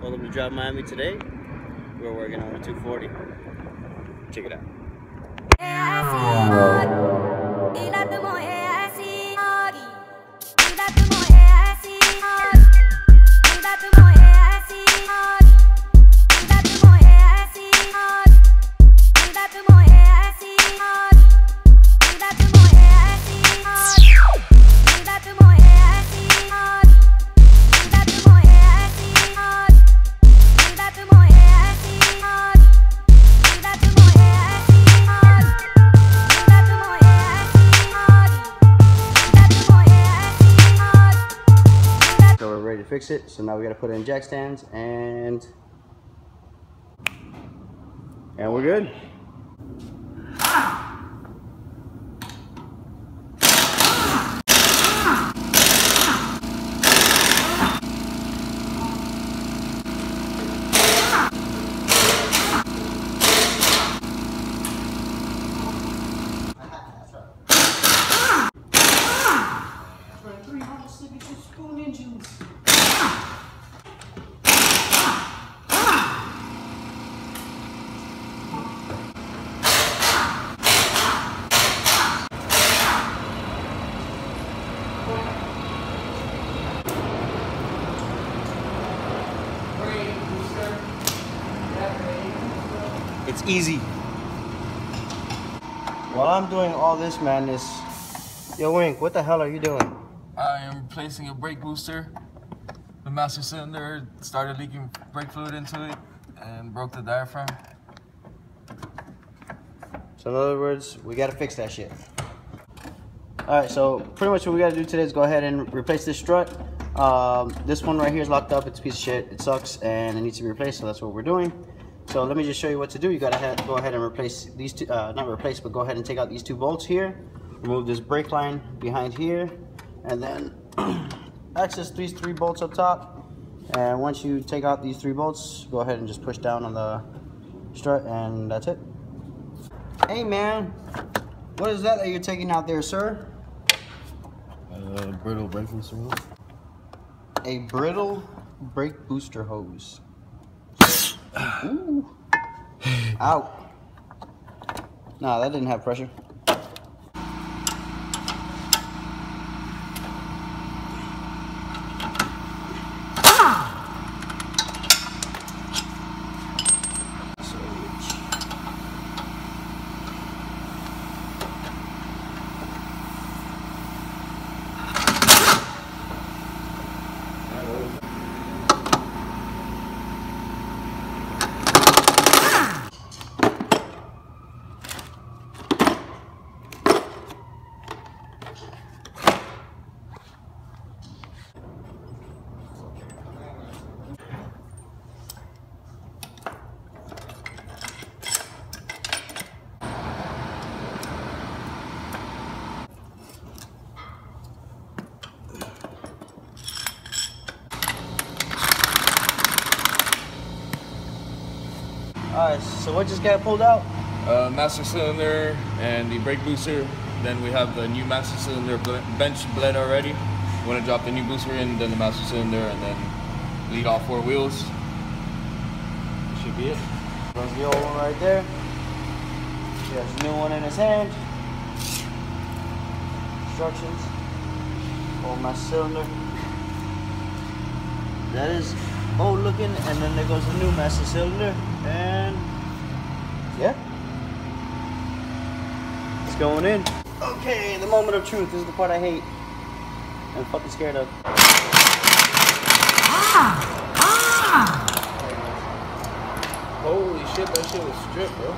Pulled up to drive Miami today. We're working on a 240. Check it out. Ready to fix it, so now we got to put in jack stands and we're good. It's easy. While I'm doing all this madness, yo Wink, what the hell are you doing? I am replacing a brake booster. The master cylinder started leaking brake fluid into it and broke the diaphragm. So in other words, we gotta fix that shit. Alright, so pretty much what we gotta do today is go ahead and replace this strut. This one right here is locked up, it's a piece of shit, it sucks, and it needs to be replaced, so that's what we're doing. So let me just show you what to do. You gotta go ahead and replace these two, not replace, but go ahead and take out these two bolts here. Remove this brake line behind here, and then access these three bolts up top. And once you take out these three bolts, go ahead and just push down on the strut, and that's it. Hey man, what is that you're taking out there, sir? Brittle brake booster hose. A brittle brake booster hose. Ooh. Ow. Nah, that didn't have pressure. Alright, so what just got pulled out? Master cylinder and the brake booster. Then we have the new master cylinder bench bled already. We want to drop the new booster in, then the master cylinder, and then bleed all four wheels. That should be it. There's the old one right there. He has a new one in his hand. Instructions. Old master cylinder. That is old looking, and then there goes the new master cylinder, and yeah, it's going in. Okay, the moment of truth. This is the part I hate and fucking scared of. Holy shit, that shit was stripped, bro.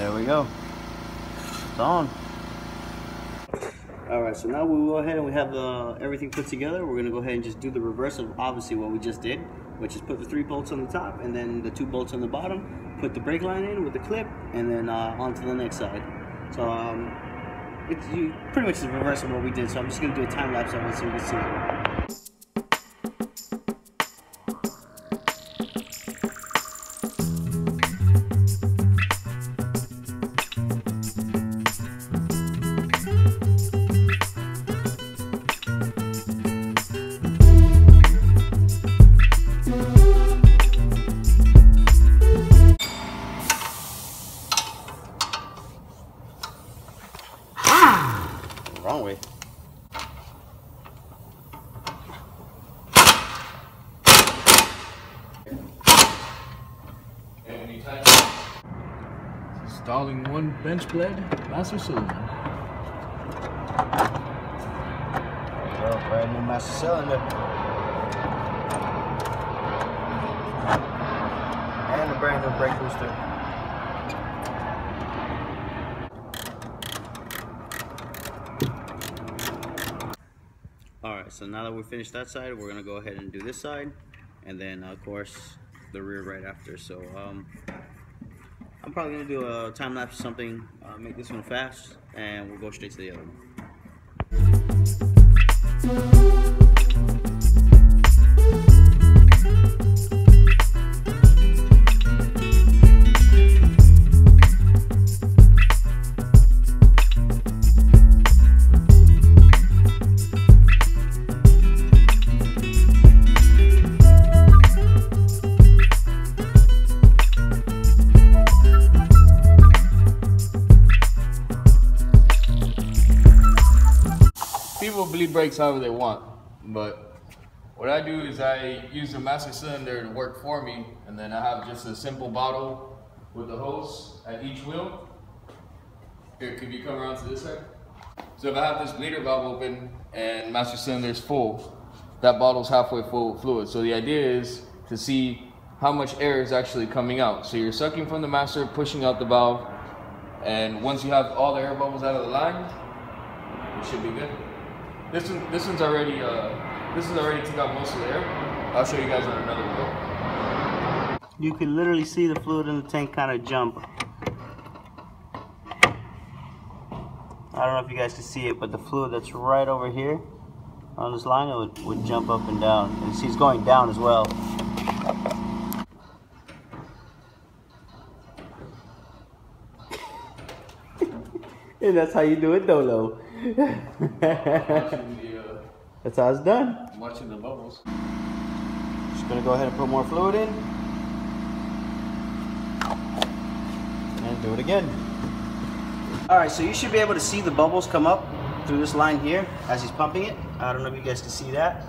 There we go. It's on. Alright, so now we go ahead and we have everything put together. We're going to go ahead and just do the reverse of obviously what we just did, which is put the 3 bolts on the top and then the 2 bolts on the bottom, put the brake line in with the clip, and then onto the next side. So it's pretty much the reverse of what we did, so I'm just going to do a time lapse of it so you can see it. Wrong way. Installing one bench blade master cylinder. Well, brand new master cylinder. And a brand new brake booster. Alright, so now that we finished that side, we're going to go ahead and do this side, and then of course the rear right after. So I'm probably going to do a time lapse or something, make this one fast, and we'll go straight to the other one. People bleed brakes however they want, but what I do is I use the master cylinder to work for me, and then I have just a simple bottle with the hose at each wheel. Here, could you come around to this side? So if I have this bleeder valve open and master cylinder is full, that bottle's halfway full of fluid. So the idea is to see how much air is actually coming out. So you're sucking from the master, pushing out the valve, and once you have all the air bubbles out of the line, it should be good. This one's already took out most of the air. I'll show you guys on another wheel. You can literally see the fluid in the tank kind of jump. I don't know if you guys can see it, but the fluid that's right over here on this line, it would jump up and down. And see it's going down as well. And that's how you do it, Dolo. That's how it's done. I'm watching the bubbles. Just gonna go ahead and put more fluid in. And do it again. Alright, so you should be able to see the bubbles come up through this line here as he's pumping it. I don't know if you guys can see that.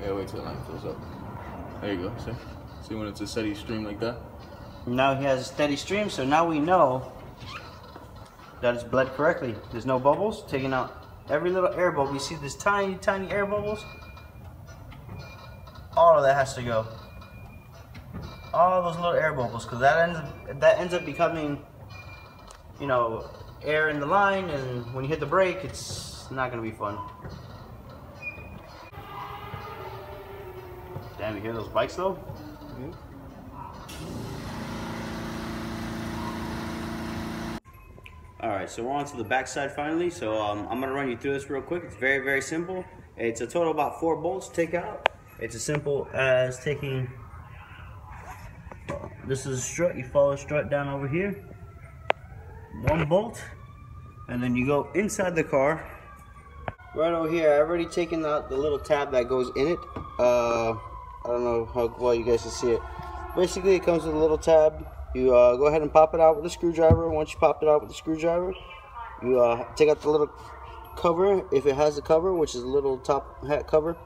Yeah, wait till the line fills up. There you go, see when it's a steady stream like that? Now he has a steady stream, so now we know that it's bled correctly. There's no bubbles, taking out every little air bubble. You see this tiny, tiny air bubbles? All of that has to go. All those little air bubbles, because that ends up becoming, you know, air in the line, and when you hit the brake, it's not gonna be fun. Damn, you hear those bikes though? Mm-hmm. Alright, so we're on to the back side finally. So I'm going to run you through this real quick. It's very, very simple. It's a total of about 4 bolts to take out. It's as simple as taking, this is a strut, you follow a strut down over here, 1 bolt, and then you go inside the car. Right over here, I've already taken out the little tab that goes in it. I don't know how well you guys can see it. Basically, it comes with a little tab. You go ahead and pop it out with a screwdriver. Once you pop it out with a screwdriver, you take out the little cover, if it has a cover, which is a little top hat cover.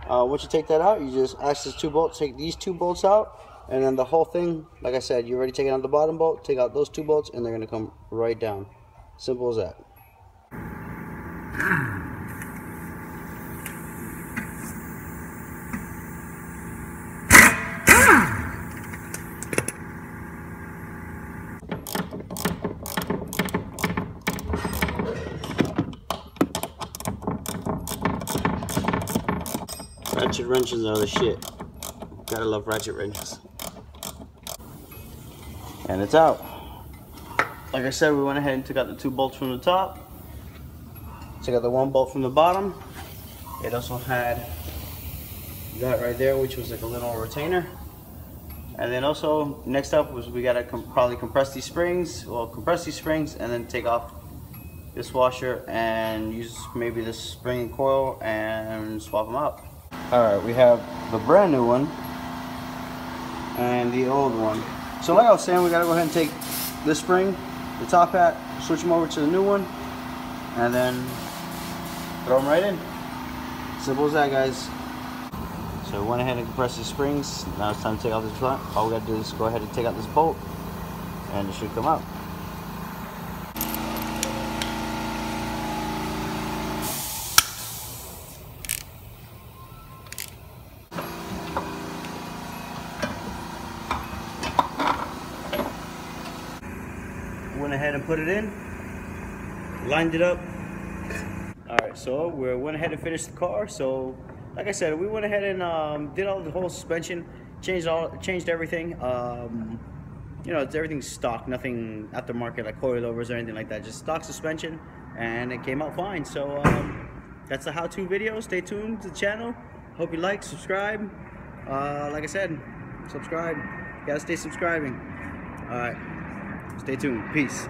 Once you take that out, you just access 2 bolts, take these 2 bolts out, and then the whole thing, like I said, you already taken out the bottom bolt, take out those 2 bolts, and they're going to come right down. Simple as that. ratchet wrenches are the shit. Gotta love ratchet wrenches. And it's out. Like I said, we went ahead and took out the 2 bolts from the top. Took out the 1 bolt from the bottom. It also had that right there, which was like a little retainer. And then also, next up was we gotta probably compress these springs. Well, compress these springs and then take off this washer and use maybe this spring and coil and swap them out. Alright, we have the brand new one and the old one. So like I was saying, we gotta go ahead and take this spring, the top hat, switch them over to the new one, and then throw them right in. Simple as that, guys. So we went ahead and compressed the springs. Now it's time to take out this front. All we gotta do is go ahead and take out this bolt and it should come out. Went ahead and put it in, lined it up. Alright, so we went ahead and finished the car. So like I said, we went ahead and did all the whole suspension, changed everything. You know, everything's stock, nothing aftermarket like coilovers or anything like that, just stock suspension, and it came out fine. So that's the how-to video. Stay tuned to the channel. Hope you like, subscribe. Like I said, subscribe. You gotta stay subscribing. Alright, stay tuned. Peace.